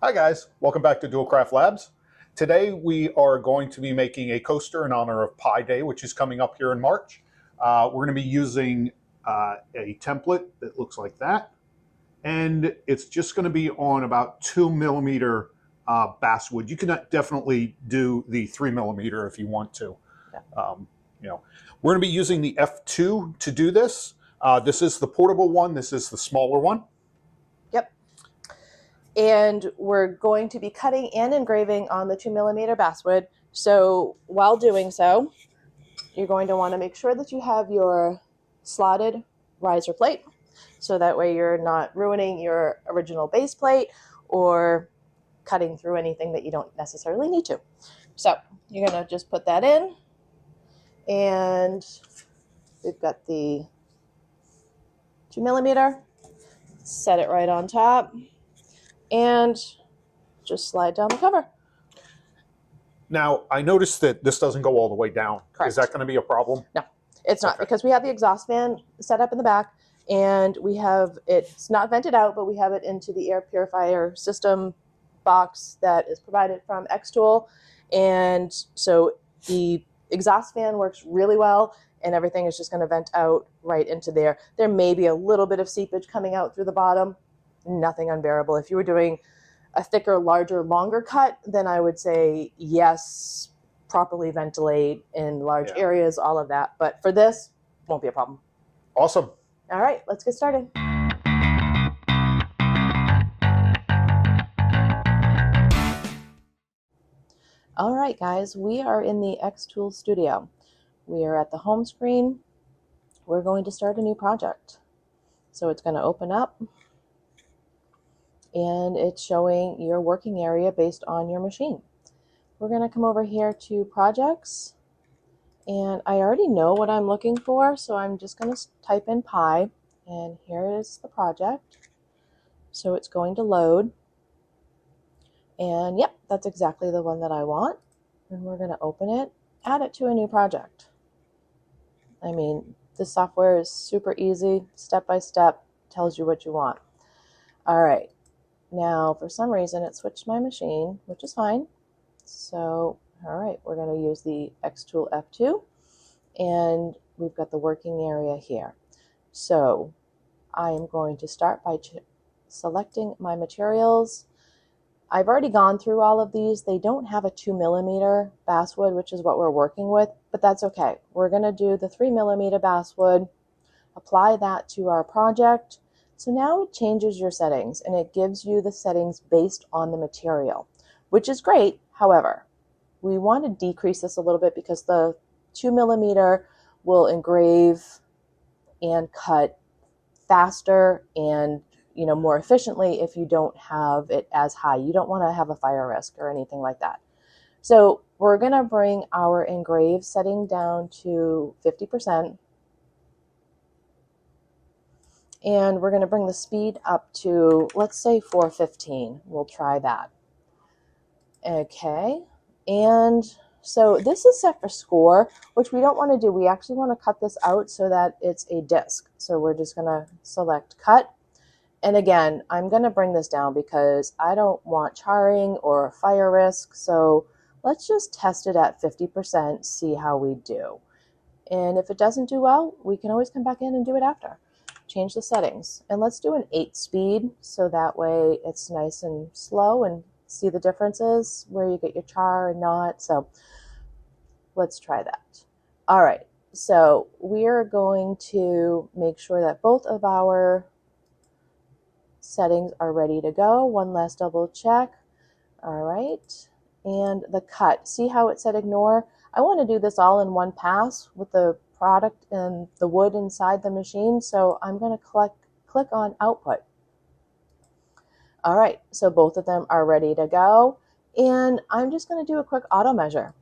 Hi guys, welcome back to DualCraft Labs. Today we are going to be making a coaster in honor of Pi Day, which is coming up here in March. We're going to be using a template that looks like that, and it's just going to be on about 2mm basswood. You can definitely do the 3mm if you want to. We're going to be using the F2 to do this. This is the portable one. This is the smaller one. Yep. And we're going to be cutting and engraving on the 2mm basswood. So while doing so, you're going to want to make sure that you have your slotted riser plate, so that way you're not ruining your original base plate or cutting through anything that you don't necessarily need to. So you're going to just put that in, and we've got the 2mm, set it right on top, and just slide down the cover. Now, I noticed that this doesn't go all the way down. Correct. Is that going to be a problem? No, it's not, because we have the exhaust fan set up in the back, and we have it's not vented out, but we have it into the air purifier system box that is provided from Xtool. And so the exhaust fan works really well, and everything is just going to vent out right into there. There may be a little bit of seepage coming out through the bottom, nothing unbearable. If you were doing a thicker, larger, longer cut, then I would say yes, properly ventilate in large areas, all of that. But for this, won't be a problem. Awesome. All right, let's get started. All right, guys, we are in the Xtool studio. We are at the home screen. We're going to start a new project. So it's going to open up, and it's showing your working area based on your machine. We're going to come over here to projects, and I already know what I'm looking for, so I'm just going to type in Pi, and here is the project. So it's going to load, and yep, that's exactly the one that I want. And we're going to open it, add it to a new project. I mean, this software is super easy, step by step, tells you what you want. All right. Now, for some reason, it switched my machine, which is fine. So, all right, we're going to use the Xtool F2, and we've got the working area here. So, I am going to start by selecting my materials. I've already gone through all of these. They don't have a 2mm basswood, which is what we're working with, but that's okay. We're going to do the 3mm basswood, apply that to our project. So now it changes your settings, and it gives you the settings based on the material, which is great. However, we want to decrease this a little bit because the 2mm will engrave and cut faster and more efficiently if you don't have it as high. You don't want to have a fire risk or anything like that. So we're going to bring our engrave setting down to 50%. And we're going to bring the speed up to, let's say, 415. We'll try that. Okay. And so this is set for score, which we don't want to do. We actually want to cut this out so that it's a disc. So we're just going to select cut. And again, I'm going to bring this down because I don't want charring or fire risk. So let's just test it at 50%, see how we do. And if it doesn't do well, we can always come back in and do it after. Change the settings. And let's do an 8 speed, so that way it's nice and slow and see the differences where you get your char and not. So let's try that. All right, so we are going to make sure that both of our settings are ready to go. One last double check. All right, and the cut. See how it said ignore? I want to do this all in one pass with the product and the wood inside the machine, so I'm going to click on output. All right, so both of them are ready to go, and I'm just going to do a quick auto measure,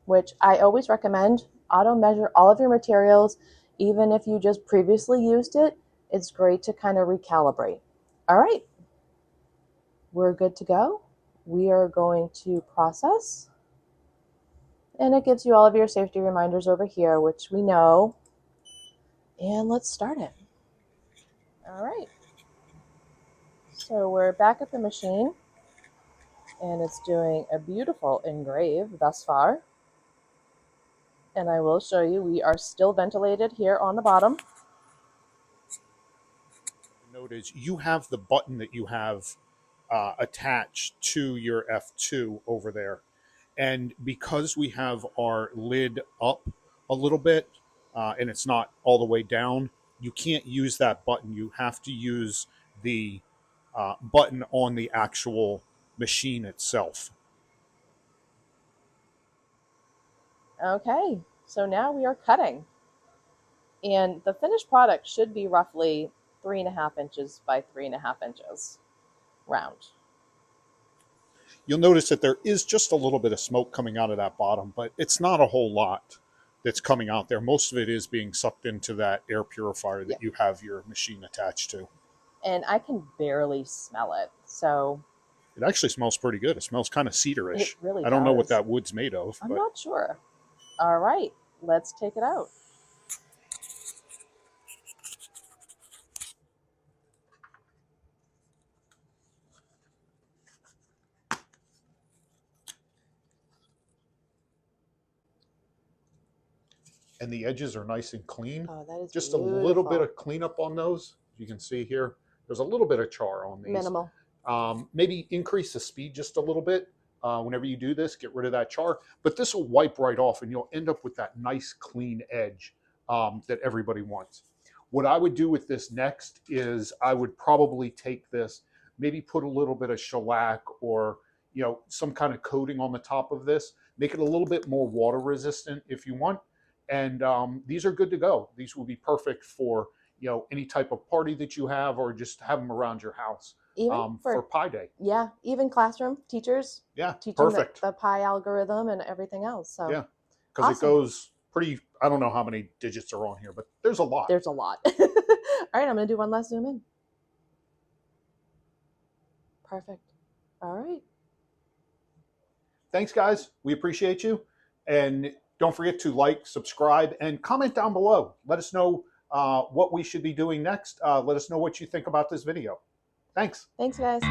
which I always recommend. Auto measure all of your materials, even if you just previously used it. It's great to kind of recalibrate. All right, we're good to go. We are going to process. And it gives you all of your safety reminders over here, which we know. And let's start it. All right. So we're back at the machine. And it's doing a beautiful engrave thus far. And I will show you, we are still ventilated here on the bottom. Note is you have the button that you have attached to your F2 over there. And because we have our lid up a little bit and it's not all the way down, you can't use that button. You have to use the button on the actual machine itself. Okay, so now we are cutting. And the finished product should be roughly 3.5 inches by 3.5 inches round. You'll notice that there is just a little bit of smoke coming out of that bottom, but it's not a whole lot that's coming out there. Most of it is being sucked into that air purifier that you have your machine attached to. And I can barely smell it, so it actually smells pretty good. It smells kind of cedarish. It really I don't know what does. that wood's made of. I'm not sure. All right, let's take it out. And the edges are nice and clean. Oh, that is just beautiful. A little bit of cleanup on those. You can see here, there's a little bit of char on these. Minimal. Maybe increase the speed just a little bit. Whenever you do this, get rid of that char. But this will wipe right off and you'll end up with that nice clean edge that everybody wants. What I would do with this next is I would probably take this, maybe put a little bit of shellac or some kind of coating on the top of this. Make it a little bit more water resistant if you want. And these are good to go. These will be perfect for any type of party that you have, or just have them around your house. Even for Pi Day. Yeah, even classroom teachers. Yeah, teaching perfect. The pi algorithm and everything else. So yeah, because It goes pretty. I don't know how many digits are on here, but there's a lot. There's a lot. All right, I'm going to do one last zoom in. Perfect. All right. Thanks, guys. We appreciate you. And don't forget to like, subscribe, and comment down below. Let us know what we should be doing next. Let us know what you think about this video. Thanks. Thanks, guys.